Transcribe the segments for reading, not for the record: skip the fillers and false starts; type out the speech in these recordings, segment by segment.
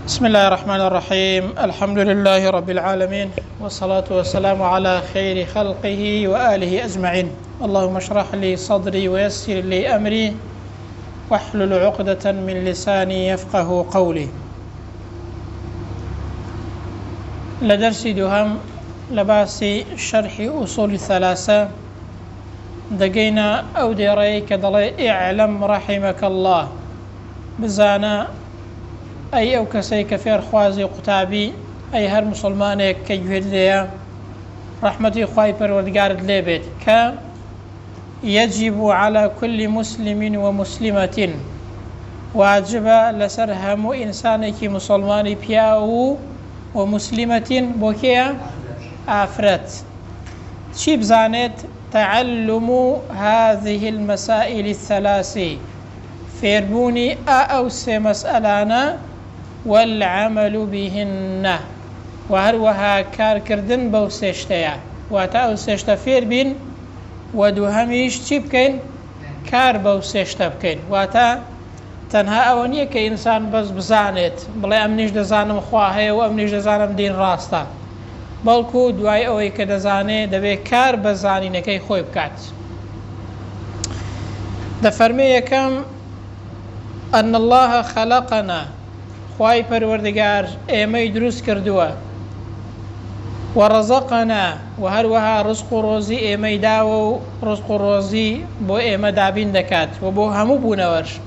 بسم الله الرحمن الرحيم الحمد لله رب العالمين والصلاة والسلام على خير خلقه وآله أجمعين اللهم اشرح لي صدري ويسر لي أمري واحلل عقدة من لساني يفقه قولي لدرسي دهم لباسي شرح أصول الثلاثة دقينا أو ديري كدلي اعلم رحمك الله بزانا أي أو كسي كفير خوازي قتابي أي هر مسلمانك كيجهد ليا رحمتي خواهي پروردگار ليبت يجب على كل مسلم ومسلمة واجب لسرهم إنسانك مسلماني بياو ومسلمة بوكيا آفرت شي بزانت تعلم هذه المسائل الثلاث فيربوني أو سي مسألانا والعمل بهن وهروها كار كردن بو سيشتيا واتا او سيشتا فير بين ودوهميش چي بكين كار بو سيشتا بكين واتا تنها اونية كإنسان بس بزانت بلا امنيش دزانم خواهي و امنيش دزانم دين راستا بلكو دواي اوي كدزاني دبي كار بزاني نكي خوي بكات دفرمي يكم أن الله خلقنا خواهی پروردگار ایمه دروس کردوه ورزقنا وهروها رزق روزي ایمه داو رزق روزي بو ایمه دابین دکات و بو همو بونورش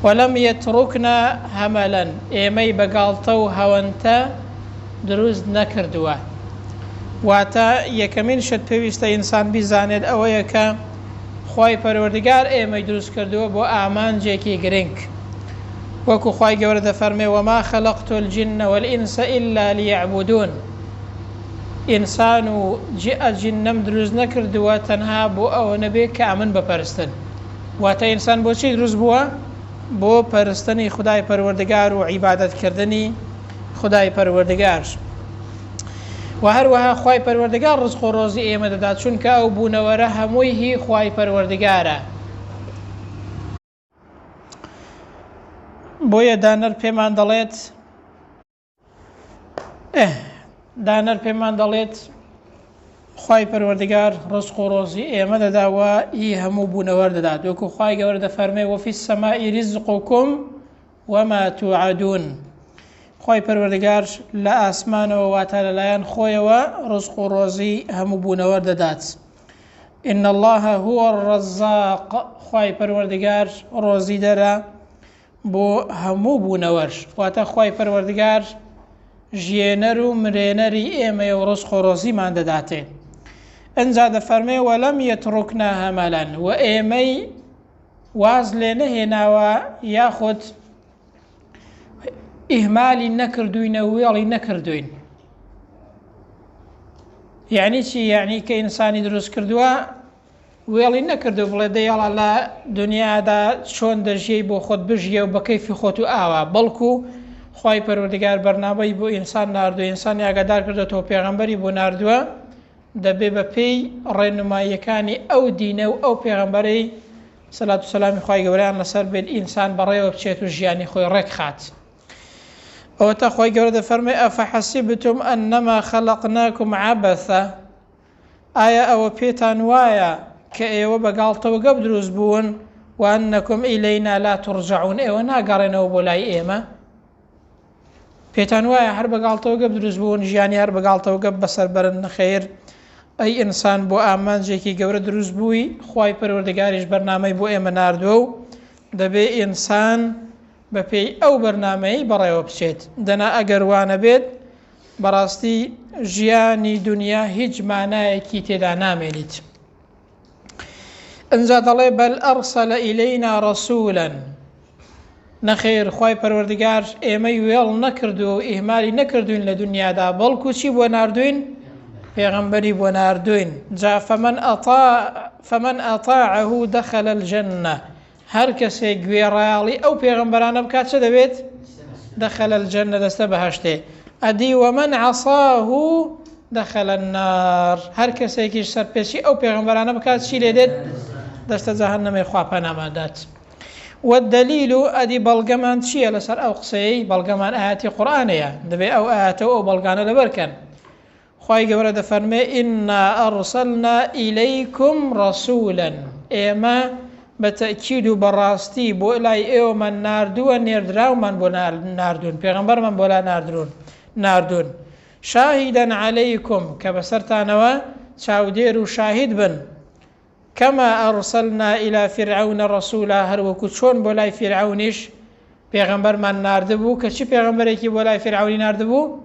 ولم يتركنا هملا ایمه بقالتو هونتا دروس نکردوه واتا یکمین شد پیوسته انسان بیزاند او یکم خواهی پروردگار ایمه دروس کردوه بو آمان جيكي گرنگ وكو خواهي قورد فرمي وما خلقت الجن والإنس إلا ليعبدون إنسان جاء جنم دروز نكرد وتنها بو أو نبي كامن بپرستن واتا إنسان بو چي دروز بوا بو پرستني خداي پروردگار وعبادت كردني خداي پروردگار وهروها خواهي پروردگار رزق روزي ايمه داد چونك او بو نوره هموي هي خواهي پروردگاره بۆیە دانەر پێمان دەڵێت دانەر پێمان دەڵێت خوای پەروەردگار ڕزق و ڕۆزی ئێمە دەداوە هی هەموو بوونەوەر دەدات وەکو خوای گەورە دەفەرمێ وەفی السەمائی ریزقکم وەما توعدون خوای پەروەردگار لە ئاسمانەوە واتە لەلایەن خۆیەوە ڕزق و ڕۆزی هەموو بوونەوەر دەدات إن الله هو الرزاق خوای پەروەردگار ڕۆزی دەرە بۆ هەموو بوونەوەش واتە خوای پەروەردگار ژێنەر و مرێنەری ئێمە و ڕزق و ڕۆزیمان دەداتێ ئەنجا دەفەرمێ وەلەم یەتڕوکنا هەمەلەن و ئێمەی واز لێ نەهێناوە یاخود ئیهمالی نەکردوینە وێڵی نەکردوین یعنی چی یعنی کە ئینسانی دروست کردووە وێڵی نەکردو بڵێ دەیەڵە لە دنیادا چۆن دەژیەی بۆ خۆت بژیە و بە کەیفی خۆت و ئاوا بەڵکو خوای پەروەردگار بەرنامەی بۆ ئینسان ناردووە ئینسان ئاگادار کردێتەوە پێغەمبەری بۆ ناردووە دەبێ بە پێی ڕێنماییەکانی ئەو دینە و ئەو پێغەمبەرەی سەلات و سەلامی خوای گەورەیان لەسەر بێت ئینسان بەڕێوە بچێت و ژیانی خۆی ڕێکخات ئەوەتە خوای گەورە دەفەرمێ ئەفەحەسیبتم ئەنەما خەلەقناکم عەبەثە ئایا ئەوە پێتان وایە کە ئێوە بەگاڵتەوە گەب دروست بوون وأنكم إلينا لا ترجعون ئێوە ناگەڕێنەوە بۆ لای ئێمە پێتان وایە هەر بەگاڵتەوە گەب دروست بوون ژیانی هەر بەگاڵتەوە گەب بەسەر بەرن نەخێر ئەی ئینسان بۆ ئامانجێکی گەورە دروست بووی خوای پەروەردگاریش بەرنامەی بۆ ئێمە ناردووە و دەبێ ئینسان بە پێی ئەو بەرنامەی بەڕێوە بچێت دەنا ئەگەر وانە بێت بەڕاستی ژیانی دنیا هیچ مانایەکی تێدا نامێنیت انجا دەڵێ بەل ئەرسەلە ئیلەینا ڕەسوولەن نەخێر خوای پەروەردگار ئێمەی وێڵ نەکردو و ئیهمالی نەکردوین لە دنیادا بەڵکو چی بۆ ناردوین پێغەمبەری بۆ ناردوین جا فەمەن ئەطاعەه دەخەلە الجەنە هەر کەسێک گوێڕایاڵی ئەو پێغەمبەرانە بکات چە دەبێت دەخەلە الجەنە دەستە بەهەشتێ ئەدی وەمەن عەساه دەخەلە النار هەر کەسێکیش سەرپێچی ئەو پێغەمبەرانە بکات چی لێ دێت دەستە جەهەنەمەی خوا پەنامادات والدليل أدي بلغمان شيء لسر أو قصي بلغمان آيات قرآنية دبي أو آيات أو بلغان لبركن خواهي قولة فرمي إنا أرسلنا إليكم رسولا إما بتأكيد براستي بو إلي إيو من ناردو نيردراو من بو ناردون پیغمبر من بولا ناردون شاهدا عليكم كبسرتانوا شاودير شاهد بن كما أرسلنا إلى فرعون رسولا هر وكتشون بولاي فرعونش پیغمبر من ناردبو كشي پیغمبر ايكي بولاي فرعوني ناردبو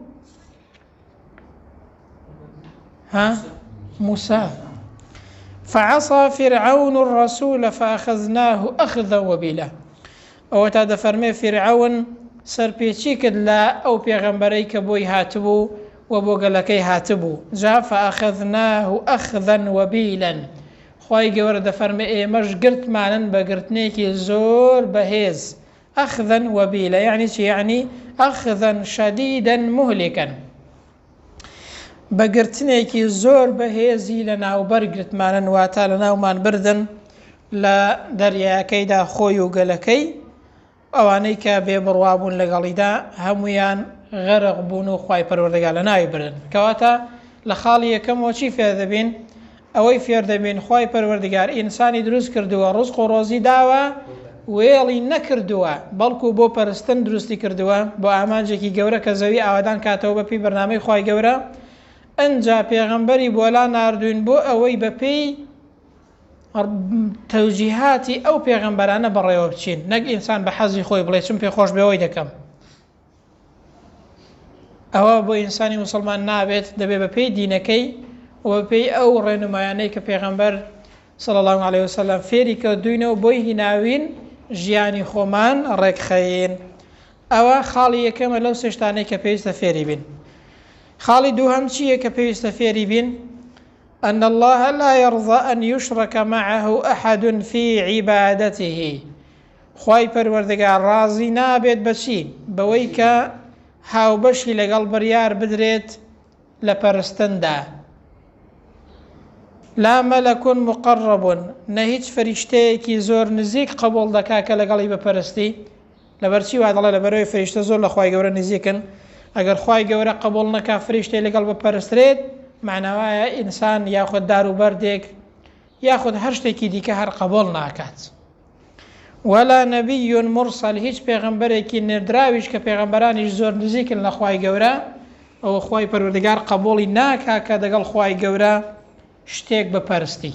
ها موسى فعصى فرعون الرسول فأخذناه أخذا وبيلا أو تاد فرمي فرعون سربيتشي كد لا أو پیغمبري كبوي هاتبو وبوغلكي هاتبو جاء فأخذناه أخذا وبيلا خواهي قورد فرمي إيمش قرت معنا بقرتنيكي زور بهيز أخذا وبيلا يعني أخذا شديدا مهلكا بقرتنيكي زور بهيزي لنا وبرقرت معنا واتالنا ومان بردن لا دريا كيدا خويو قلكي اوانيك ببرواب لقليدا هميان غرق بونو خواهي پروردگار لناي بردن كواتا لخالي كم وشي في هذا بين اوي في هذا بين خواهي پروردگار انساني دروس كردوا رزق و روزي داوا ويلي نكردوا بلكو بو پرستن دروستي كردوا بو امانجكي قورا كزوي اوادان كاتو بپي برنامج خواهي قورا انجا پیغمبری بولا ناردوین بو اوی بپی توجیهاتی او پیغمبرانه بڕێوە بچین نەک ئینسان بە حەزی خۆی بڵێ چم پێ خۆش بەوەی دەکەم ئەوە بۆ ئینسانی مسلمان نابێت دەبێ بەپێی دینەکەی و بەپێی ئەو ڕێنمایانەی کە پێغەمبەر صلی الله عليه وسلم فێری کردوینەوە بۆی هیناوین ژیانی خۆمان ڕێکخەین ئەوە خاڵی یەکەمە لەو سێشتانەی کە پێویستە فێری بین خاڵی دووهەم چییە کە پێویستە فێری بین أن الله لا يرضى أن يشرك معه أحد في عبادته خواهی پەروەردگار رازی نابێت بەچی بەوەی کە هاوبەشی لەگەڵ بڕیار بدرێت لە پەرستندا لا مەلەک مقرب نە هیچ فەریشتەیەکی زۆر نزیک قبول دەکا کە لەگەڵی بپەرستی لەبەرچی وا دەڵێ لەبەرەوەی فەریشتە زۆر لە خوای گەورە نزیکن ئەگەر خوای گەورە قبول نەکا فەریشتەی لەگەڵ بپەرسترێت معناوایە ئینسان یاخود دار و بەردێک یاخود هەر شتێکی دیکە هەر قبول ناکات ولا نبي مرسل هیچ پێغەمبەرێکی نێردراویش کە پێغەمبەرانیش زۆر نزیکن لە خوای گەورە ئەوە خوای پەروەردگار قبوڵی ناکا کە دەگەڵ خوای گەورە شتێک بپەرستی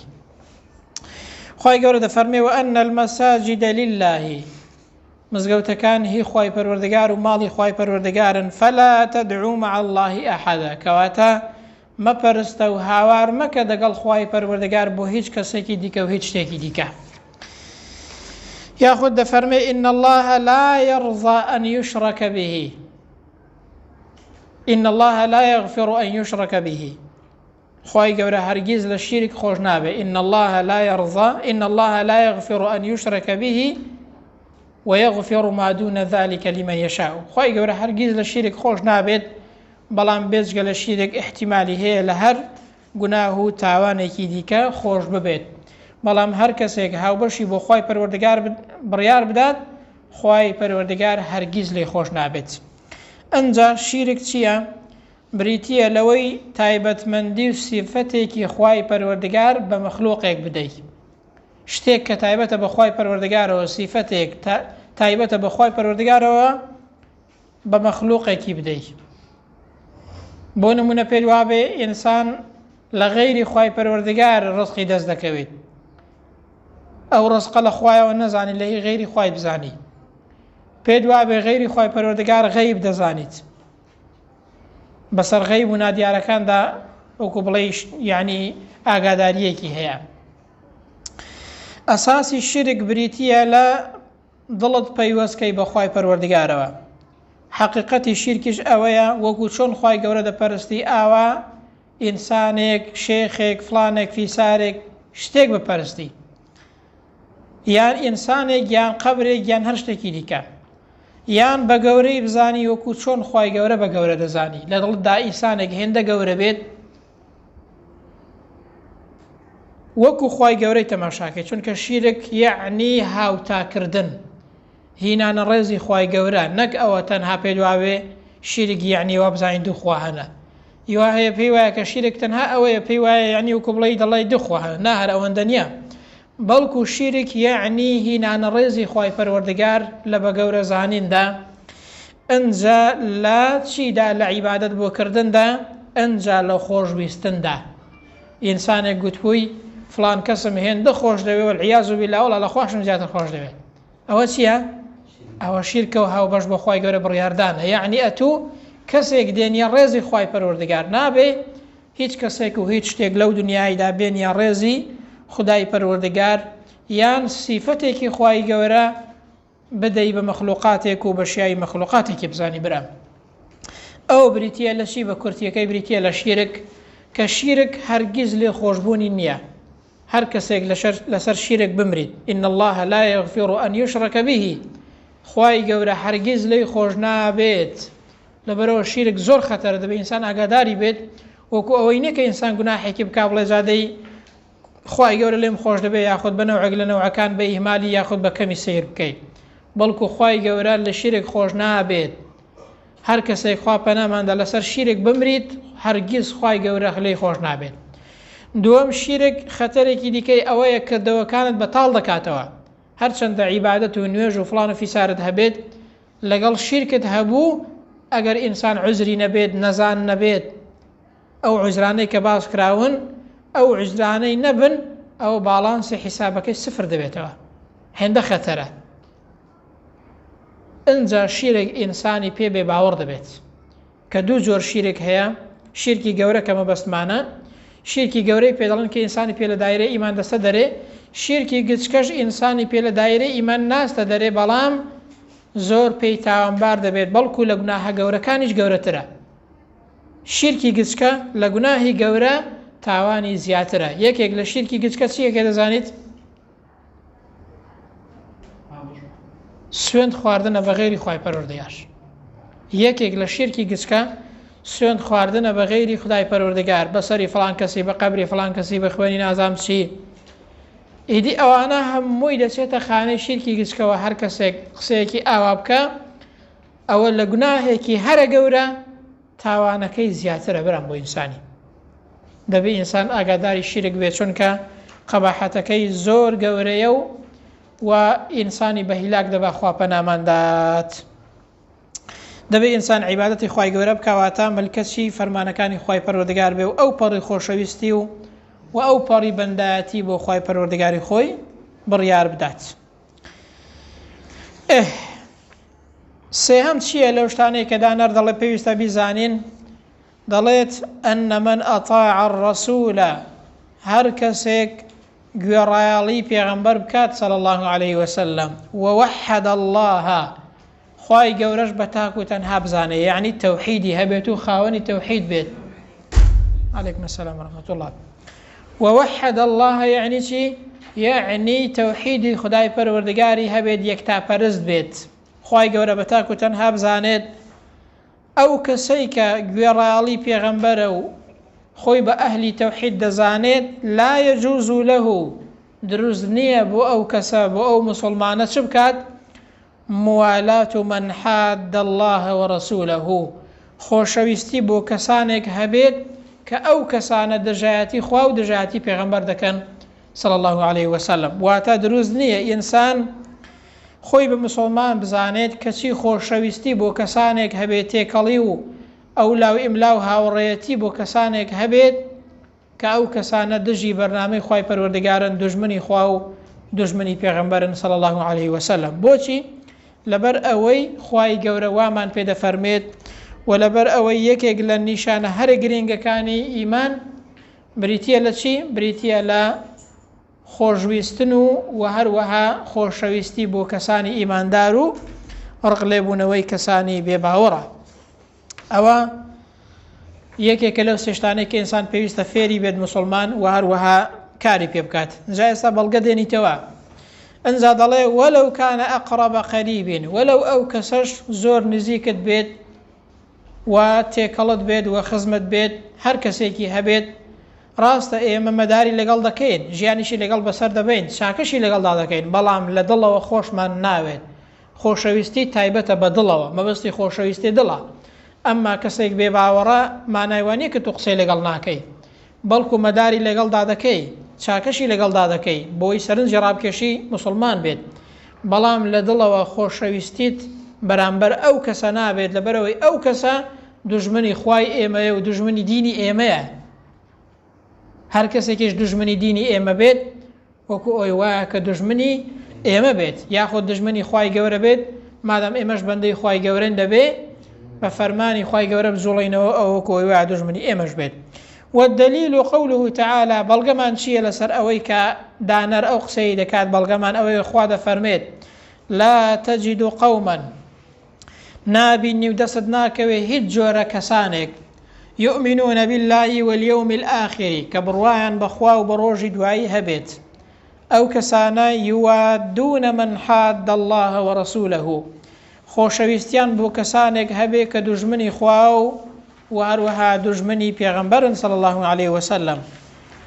خوای گەورە دەفەرمێ وأن المساجد لله مزگەوتەکان هی خوای پەروەردگار و ماڵی خوای پەروەردگارن فلا تدعوا مع الله أحدا کەواتە مەپەرستە و هاوار مەکە دەگەڵ خوای پەروەردگار بۆ هیچ کەسێکی دیکە و هیچ شتێکی دیکە ياخذ فرمي إن الله لا يرضى أن يشرك به إن الله لا يغفر أن يشرك به خواهي قورا هرگيز للشرك خوش نابه إن الله لا يرضى إن الله لا يغفر أن يشرك به ويغفر ما دون ذلك لمن يشاء خواهي قورا هرگيز للشرك خوش نابه بلان بيزق للشرك احتمالي هي لهر گناه تاوانێکی دیکە خۆش ببێت بەڵام هەر کەسێک هاوبەشی بۆ خوای پەروەردگار بڕیار بدات خوای پەروەردگار هەرگیز لێی خۆش نابێت ئەنجا شیرک چییە؟ بریتیە لەوەی تایبەتمەندی و سیفەتێکی خوای پەروەردگار بە مەخلووقێک بدەیت شتێک کە تایبەتە بە خوای پەروەردگارەوە سیفەتێک تایبەتە بە خوای پەروەردگارەوە بە مەخلووقێکی بدەیت بۆ نمونە پێت وابێ ئینسان لە غەیری خوای پەروەردگار ڕزقی دەست دەکەوێت ئەو ڕزقە لە خوایەوە نەزانی لە غەیری خوای بزانی پێت وابێ غەیری خوای پەروەردگار غەیب دەزانیت بەسەر غەیب و نادیارەکاندا وەکو بڵێ یعنی ئاگاداریەکی هەیە ئەساسی شرک بریتیە لە دڵت پەیوەستکەی بە خوای پەروەردگارەوە حقیقەتی شیرکیش ئەوەیە وەکو چۆن خوای گەورە دەپەرستی ئاوا ئینسانێک شێخێک فلانێک فیسارێک شتێک بپەرستی یان ئینسانێک یان قەبرێک یان هەر شتێکی دیکە یان بە گەورەی بزانی وەکو چۆن خوای گەورە بە گەورە دەزانی لە دڵتدا ئینسانێک هێندە گەورە بێت وەکو خوای گەورەی تەماشاکەی چونکە شیرک یعنی هاوتاکردن هینانە ڕێزی خوای گەورە نەک ئەوە تەنها پێ دواوێ شیرک یعنی وا بزانین دووخوا هەنە یوا هەیە پێی وایە کە شیرک تەنها ئەوەیە پێی وایە یعنی وەکو بڵێی دەڵێ دووخوا هەنە نا هەر ئەوەندە نییە بەڵکو شیرک یعنی هینانە ڕێزی خوای پەروەردگار لە بە گەورە زانیندا ئەنجا لە چیدا لە عیبادەت بۆکردندا ئەنجا لە خۆشویستندا ئینسانێک گوتبووی فلان کەسم هێندە خۆش دەوێت والعیاذ بالله وڵا لە خۆشم زیاتر خۆش دەوێت ئەوە چییە؟ ئەوە شیرکە و هاوبەش بە خوای گەورە بڕیاردانە یعنی ئەتوو کەسێک دێنیە ڕێزی خوای پەروەردگار نابێ هیچ کەسێک و هیچ شتێک لەو دنیایدا بێنیە ڕێزی خدای پەروەردگار یان سیفەتێکی خوای گەورە بدەی بە مەخلوقاتێک و بەشیایی مەخلوقاتێکی بزانی برام ئەو بریتە لە چی بە کورتیەکەی بریتە لە شیرک کە شیرک هەرگیز لێ خۆشببوونی نییە هەر کەسێک لەسەر شیرک بمرید إن الله لا يغفر أن يشرك به خوای گەورە هەرگیز لێی خۆش نابێت لەبەرەوە شیرک زۆر خەتەرە دەبێت ئینسان ئاگاداری بێت وەکو ئەوەی نەکە ئینسان گوناحێکی بکا بڵێ زادەی خوای گەورە لێم خۆش دەبێت یاخود بە نەوعێک لە نەوعەکان بە ئیهمالی یاخود بە کەمی سیر بکەیت بەڵکو خوای گەورە لە شیرک خۆش نابێت هەر کەسێک خوا پەناماندا لەسەر شیرک بمریت هەرگیز خوای گەورە لێی خۆش نابێت دووەم شیرک خەتەرێکی دیکەی ئەوەیە کردەوەکانت بەتاڵ دەکاتەوە هەرچەندە عیبادەت و نوێژ و فڵان و فیسارت هەبێت لەگەڵ شیرکت هەبوو ئەگەر ئینسان عوزری نەبێت نەزان نەبێت ئەو عوزرانەی کە باس کراون ئەو عوزرانەی نەبن ئەو باڵانسی حیسابەکەی سفر دەبێتەوە هێندە خەتەرە ئەنجا شیرێک ئینسانی پێ بێ باوەڕ دەبێت کە دوو جۆر شیرێک هەیە شیرکی گەورە کە مەبەستمانە شیرکی گەورەی پێ دەڵێن کە ئینسانی پێ لە دایرە ئیمان دەستە دەرێ شیرکی گچکەش ئینسانی پێ لە دایرە ئیمان ناستە دەرێ بەڵام زۆر پێی تاوانبار دەبێت بەڵکو لە گوناهە گەورەکانیش گەورەترە شیرکی گچکە لە گوناهی گەورە تاوانی زیاترە یەکێک لە شیرکی گچکە چیەکە دەزانیت سوێند خواردنە بە غێری خوای پەروەردگار یەکێک لە شیرکی گچکە سوێند خواردنە بە غێری خدای پەروەردگار بەسەری فڵان کەسی بە قەبری فڵان کەسی بە خوێنی نازام چی ئیدی ئەوانە هەمووی دەچێتە خانەی شیرکی گچکەوە هەر کەسێک قسەیەکی ئاوا بکە ئەوە لە گوناهێکی هەرە گەورە تاوانەکەی زیاترە بەرام بۆ ئینسانی دەبێت ئینسان ئاگاداری شیرک بێت چونکە قەباحەتەکەی زۆر گەورەیە و ئینسانی بە هیلاک دەبا خوا پەناماندات دەبێت ئینسان عیبادەتی خوای گەورە بکەواتە ملکەچی فەرمانەکانی خوای پەروەردگار بێ و ئەو پەڕی خۆشەویستی و ئەو پەڕی بەندایەتی بۆ خوای پەروەردگاری خۆی بڕیار بدات سێهەم چییە لەو شتانەی کە دانەر دەڵێ پێویستە بیزانین دەڵێت ئەنە من ئەطاع الرەسوول هەر کەسێک گوێڕایاڵی پێغەمبەر بکات صلی الله عليه وسلم ووحد الله خوای گەورەش بە تاک و تەنها بزانێ یعنی تەوحیدی هەبێت و خاوەنی تەوحید بێت عەلەیکم السەلام ورحمەة الله ووحد الله یعنی چی یعنی تەوحیدی خدای پەروەردگاری هەبێت یەکتاپەرست بێت خوای گەورە بە تاک و تەنها بزانێت ئەو کەسەی کە گوێڕایاڵی پێغەمبەرە و خۆی بە ئەهلی تەوحید دەزانێت لا يجوز له دروست نییە بۆ ئەو کەسە بۆ ئەو مسلمانە چ بکات موالات من حاد الله ورسوله خۆشەویستی بۆ کەسانێک هەبێت کە ئەو کەسانە دژایەتی خوا و دژایەتی پێغەمبەر دەکەن صلی الله عليه وسلم واتە دروست نییە ئینسان خۆی بە مسلمان بزانێت کەچی خۆشەویستی بۆ کەسانێک هەبێت تێکەڵی و ئەو لاو ئیملا و هاوڕێیەتی بۆ کەسانێک هەبێت کە ئەو کەسانە دژی بەرنامەی خوای پەروەردگارن دژمنی خوا و دژمنی پێغەمبەرن صلی الله عليه وسلم بۆچی لەبەر ئەوەی خوای گەورە وامان پێدەفەرمێت و لەبەر ئەوەی یەکێک لە نیشانە هەرە گرنگەکانی ئیمان بریتە لە چی بریتە لە خۆشویستن و هەروەها خۆشەویستی بۆ کەسانی ئیماندار و ڕقلێبوونەوەی کەسانی بێباوەڕە ئەوە یەکێکە لەو سێشتانەی کە ئینسان پێویستە فێری بێت مسلمان و هەروەها کاری پێ بکات جا ئێستا بەڵگە دێنیتەوە ئەنجا دەڵێ وەلەو کانە ئەقڕەبە قەریبین وەلەو ئەو کەسەش زۆر نزیکت بێت و تێکەڵت بێت و خزمت بێت هەر کەسێکی هەبێت ڕاستە ئێمە مەداری لەگەڵ دەکەین ژیانیشی لەگەڵ بەسەر دەبین چاکەشی لەگەڵدا دەکەین بەڵام لە دڵەوە خۆشمان ناوێت خۆشەویستی تایبەتە بە دڵەوە مەبەستی خۆشەویستی دڵە ئەمما کەسێک بێ باوەڕە مانایوانیە کە تو قسەی لەگەڵ ناکەی بەڵکو مەداری لەگەڵدا دەکەی چاکەشی لەگەڵدا دەکەی بۆی سەرنجی ڕابکێشی مسلمان بێت بەڵام لە دڵەوە خۆشەویستیت بەرامبەر ئەو کەسە نابێت لەبەرەوەی ئەو کەسە دوژمنی خوای ئێمەیە و دوژمنی دینی ئێمەیە هەر کەسێکیش دوژمنی دینی ئێمە بێت وەکو ئەوی وایە کە دوژمنی ئێمە بێت یاخۆ دژمنی خوای گەورە بێت مادام ئێمەش بەندەی خوای گەورەن دەبێ بە فەرمانی خوای گەورە بجوڵینەوە ئەوە کۆی وایە دوژمنی ئێمەش بێت والدليل قوله تعالى بلغمان شيء لسر أويك دانر أو قسي دكات بلغمان أوي خواد فرميت لا تجد قوما نابي نودسدناك وهد جور كسانك يؤمنون بالله واليوم الآخر كبروايا بخوا وبروج دعاي هبت أو كسانا يوادون من حاد الله ورسوله خوشويستيان بو كسانك هبه كدجمني خواو وهروها دجمني پیغمبر صلى الله عليه وسلم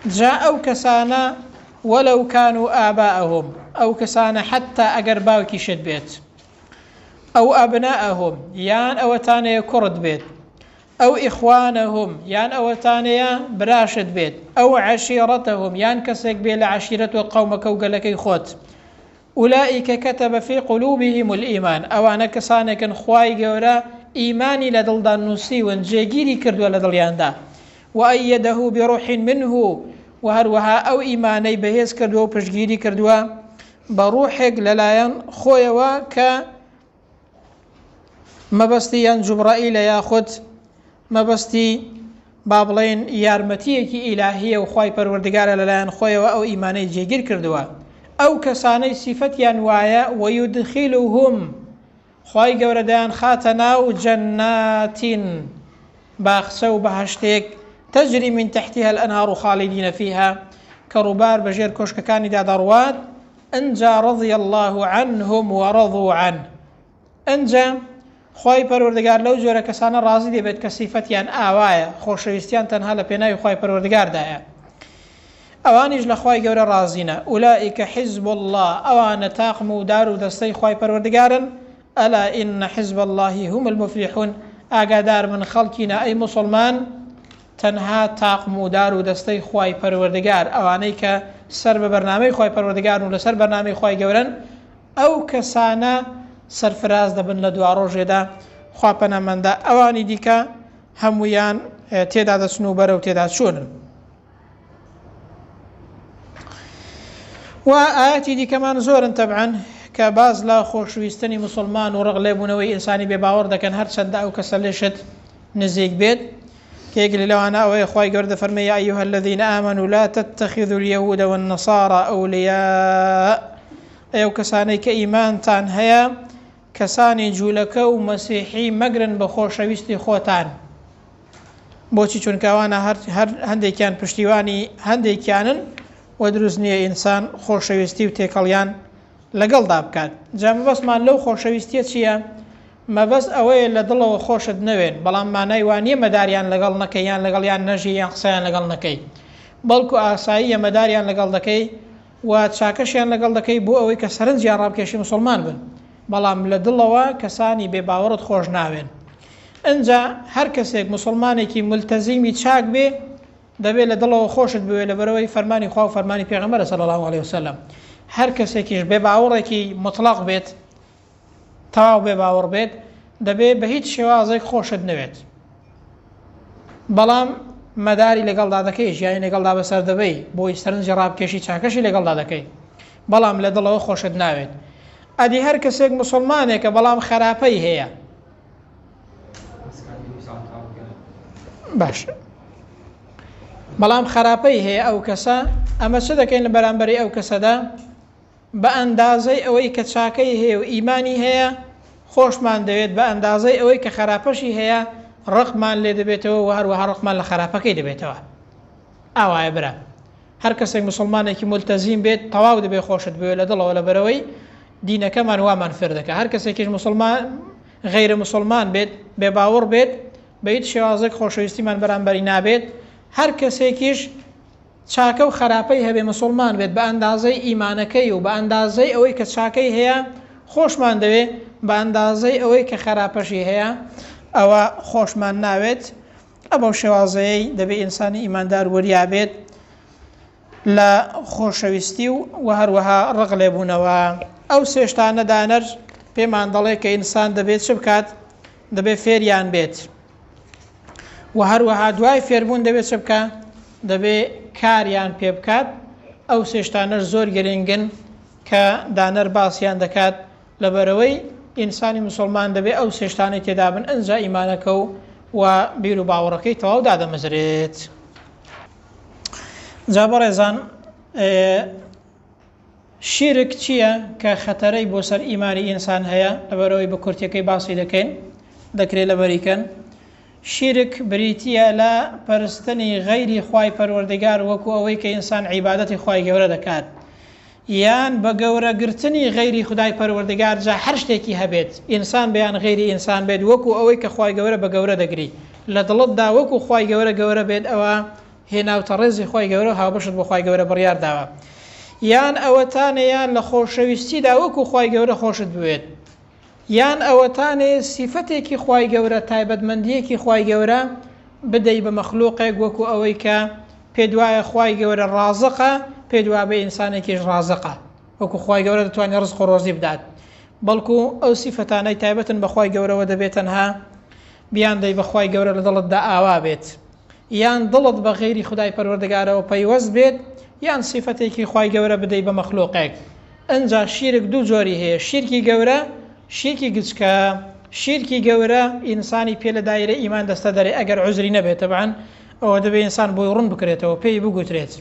جاء أو كسانا ولو كانوا آباءهم أو كسانا حتى أقر باوكي شد بيت أو أبناءهم يان أو تانية كرد بيت أو إخوانهم يان أو تانية براشد بيت أو عشيرتهم يان كسك بيل عشيرة قومك وقالك خوت أولئك كتب في قلوبهم الإيمان أو أنا كسانا كان خواي قورا إيماني لدلدان نوسي وانجيجيري كردوا لدلياندا وأيده بروح منه وهروها أو إيماني بهيز كردوا وبشجيري كردوا بروحك للايان خويوا ك مبستي جبرائيل ياخد مبستي بابلين يارمتيكي إلهية وخواي پروردگار للايان خويوا أو إيماني جيجير كردوا أو كساني صفتيان وايا ويدخلهم خواهی گەورەدایان خاتە ناو جەناتین باخچە و بەهەشتێک تەجری من تحتها الأنهار خالدين فيها كروبار بەژێر کۆشکەکانیدا دەڕوات ئەنجا رضي الله عنهم ورضوا عنه ئەنجا خواهی پەروەردگار لەو جۆرە کەسانە ڕازی دەبێت کە سیفەتیان ئاوایە خۆشەویستیان تەنها لە پێناوی خواهی پەروەردگاردایە ئەوانیش لە خواهی گەورە ڕازینە أولئك حزب الله ئەوانە تاقم و دار و دەستەی خواهی پەروەردگارن ألا إن حزب الله هم المفلحون ئاگادار من خەڵکینە ئەی مسلمان تەنها تاقم و دار و دەستەی خوای پەروەردگار ئەوانەی کە سەر بە بەرنامەی خوای پەروەردگار و لەسەر بەرنامەی خوای گەورەن ئەو کەسانە سەرفراز دەبن لە دوا ڕۆژێدا خوا پەنامەندە ئەوانی دیکە هەمویان تێدا دەچن و بەرەو تێدا چوونن و ئاەتی دیکەمان زۆرن تەبعەن کە باز لە خۆشویستنی مسلمان و ڕغلێبوونەوەی ئینسانی بێباوەڕ دەکەن هەر چەندە ئەو کەسە لێشت نزیک بێت کێک لەوانە ئەوەیە خوای گەورە دەفەرمێ یا ئەیها الذین آمنوا لا تتخذوا اليهود والنصارى أولياء ئەو کەسانەی کە ئیمانتان هەیە کەسانی جوولەکە و مەسیحی مەگرن بە خۆشەویستی خۆتان بۆچی چونکە ئەوانە هەر هەندێکیان پشتیوانی هەندێکیانن و دروست نییە ئینسان خۆشەویستی و تێکەڵیان لەگەڵدا بکات جا مەبەستمان لەو خۆشەویستیە چییە؟ مەبەست ئەوەیە لە دڵەوە خۆشت نەوێن بەڵام مانای وانییە مەداریان لەگەڵ نەکەی یان لەگەڵیان نەژی یان قسەیان لەگەڵ نەکەی بەڵکو ئاساییە مەداریان لەگەڵ دەکەی و چاکەشیان لەگەڵ دەکەی بۆ ئەوەی کە سەرنجیان ڕابکێشی مسلمان بن بەڵام لە دڵەوە کەسانی بێباوەڕت خۆش ناوێن ئەنجا هەر کەسێک مسلمانێکی ملتەزیمی چاک بێ دەبێت لە دڵەوە خۆشت بوێ لەبەرەوەی فەرمانی خوا و فەرمانی پێغەمبەرە صلی الله عليه وسلم هەر کەسێکیش بێباوەڕێکی مطلق بێت تەواو بێباوەڕ بێت دەبێت بە هیچ شێوازێک خۆشت نەوێت بەڵام مەداری لەگەڵدا دەکەی ژیانی لەگەڵدا بەسەر دەبەی بۆی سەرنجی ڕابکێشی چاکەشی لەگەڵدا دەکەی بەڵام لە دڵەوە خۆشت ناوێت ئەدی هەر کەسێک مسلمانێکە بەڵام خراپەی هەیە باش بەڵام خراپەی هەیە ئەو کەسە ئەمە چ دەکەین لە بەرامبەری ئەو کەسەدا بە ئەندازەی ئەوەی کە چاکەی هەیە و ئیمانی هەیە خۆشمان دەوێت بە ئەندازەی ئەوەی کە خراپەشی هەیە ڕقمان لێ دەبێتەوە و هەروەها ڕقمان لە خراپەکەی دەبێتەوە ئاوایە برا هەر کەسێک مسلمانێکی ملتەزیم بێت تەواو دەبێت خۆشت بوێت لە دڵەوە لە بەرەوەی دینەکەمان وامان فێر دەکە هەر کەسێکیش مسلمان غەیرە مسلمان بێت بێباوەڕ بێت بە هیچ شێوازێک خۆشەویستیمان بەرامبەری نابێت هەر کەسێکیش چاکە و خراپەی هەبێ مسلمان بێت بە ئەندازەی ئیمانەکەی و بە ئەندازەی ئەوەی کە چاکەی هەیە خۆشمان دەوێت بە ئەندازەی ئەوەی کە خراپەشی هەیە ئەوە خۆشمان ناوێت. ئەبەو شێوازەیەی دەبێت ئینسانی ئیماندار وەریابێت لە خۆشەویستی و هەروەها ڕق لێبوونەوە. ئەو سێشتانە دانەر پێمان دەڵێ کە ئینسان دەبێت چ بکات؟ دەبێت فێریان بێت و هەروەها دوای فێربوون دەبێت چ بکات؟ دەبێت کاریان پێ بکات. ئەو سێشتانەش زۆر گرنگن کە دانەر باسییان دەکات لەبەرەوەی ئینسانی مسلمان دەبێت ئەو سێشتانەی تێدا بن ئەنجا ئیمانەکە و بیر و باوەڕەکەی تەواو دادەمەزرێت. جا بەڕێزان شیرک چییە کە خەتەرەی بۆ سەر ئیمانی ئینسان هەیە؟ لەبەرەوەی بە کورتەکەی باسی دەکەین دەکرێت لەبەریکەن. شیرک بریتیە لە پەرستنی غەیری خوای پەروەردگار وەکو ئەوەی کە ئینسان عیبادەتی خوای گەورە دەکات، یان بە گەورەگرتنی غەیری خودای پەروەردگار جا هەر شتێکی هەبێت ئینسان بەیان غەیری ئینسان بێت وەکو ئەوەی کە خوای گەورە بە گەورە دەگری لە دڵتدا وەکو خوای گەورە بێت ئەوە هێناوتە ڕێزی خوای گەورە هاوبەشت بە خوای گەورە بڕیار داوە. یان ئەوەتانەیان لە خۆشەویستیدا وەکو خوای گەورە خۆشت بوێت، یان ئەوەتانێ سیفەتێکی خوای گەورە تایبەتمەندیەکی خوای گەورە بدەی بە مەخلووقێک وەکو ئەوەی کە پێدوایە خوای گەورە ڕازقە پێدوا بێ ئینسانێکیش ڕازقە وەکو خوای گەورە دەتوانێت ڕزق و ڕۆزی بدات. بەڵکو ئەو سیفەتانەی تایبەتن بە خوای گەورەوە دەبێت تەنها بیان دەی بە خوای گەورە لە دڵتدا ئاوا بێت، یان دڵت بە غەیری خودای پەروەردگارەوە پەیوەست بێت، یان سیفەتێکی خوای گەورە بدەی بە مەخلووقێک. ئەنجا شیرک دوو جۆری هەیە، شیرکی گەورە، شیرکی گچکە. شیرکی گەورە ئینسانی پێ لە دایرە ئیمان دەستە دەرێ ئەگەر عوزری نەبێت تەبعاً ئەوە دەبێت ئینسان بۆی ڕوون بکرێتەوە پێی بگوترێت.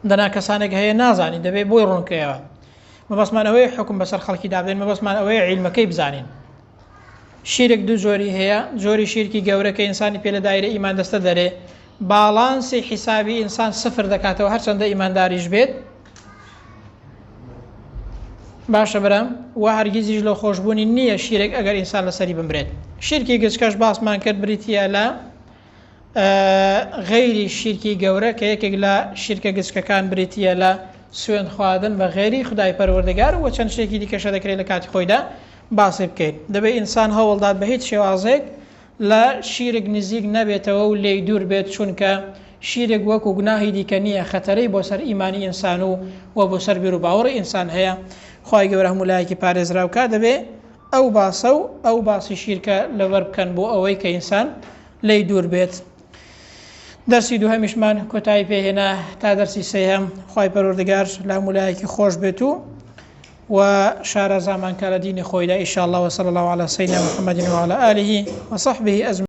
دەنا کەسانێک هەیە نازانی دەبێت بۆی ڕوونکەوە. مەبەستمان ئەوەیە حکم بەسەر خەڵکی دابدەین، مەبەستمان ئەوەیە عیلمەکەی بزانین. شیرک دوو جۆری هەیە، جۆری شیرکی گەورە کە ئینسانی پێ لە دایرە ئیمان دەستە دەرێ باڵانسی حیسابی ئینسان سفر دەکاتەوە هەرچەندە ئیمانداریش بێت. باشە بەرەم و هەرگیزیش لە خۆشببوونی نییە شیرێک ئەگەر ئینسان لەسەری بمرێت. شیرکی گچکەش باسمان کرد بریتە لە غەیری شیرکی گەورە کە یەکێک لە شیرکە گچکەکان بریتە لە سوێن خواردن بە غەیری خودای پەروەردگار و چەند شتێکی دیکەشە دەکرێت لە کاتی خۆیدا باسی بکەیت. دەبێت ئینسان هەوڵدات بە هیچ شێوازێک لە شیرک نزیک نەبێتەوە و لێی دوور بێت، چونکە شیرێک وەکو گوناهی دیکە نییە، خەتەرەی بۆ سەر ئیمانی ئینسان و بۆ سەر بیر و باوەڕی ئینسان هەیە. خوای گەورە هەموو لایەکی پارێزراوکە دەبێت ئەو باسە و ئەو باسی شیرکە لەبەر بکەن بۆ ئەوەی کە ئینسان لێی دوور بێت. دەرسی دووهەمیشمان کۆتایی پێهێنا تا دەرسی سێهەم. خوای پەروەردگار لە هەموو لایەکی خۆش بێت و شارەزامان کە لە دینی خۆیدا ئینشاءالله. وصلی الله علی سیدنا محمد وعلى آله وصحبه أجمعين.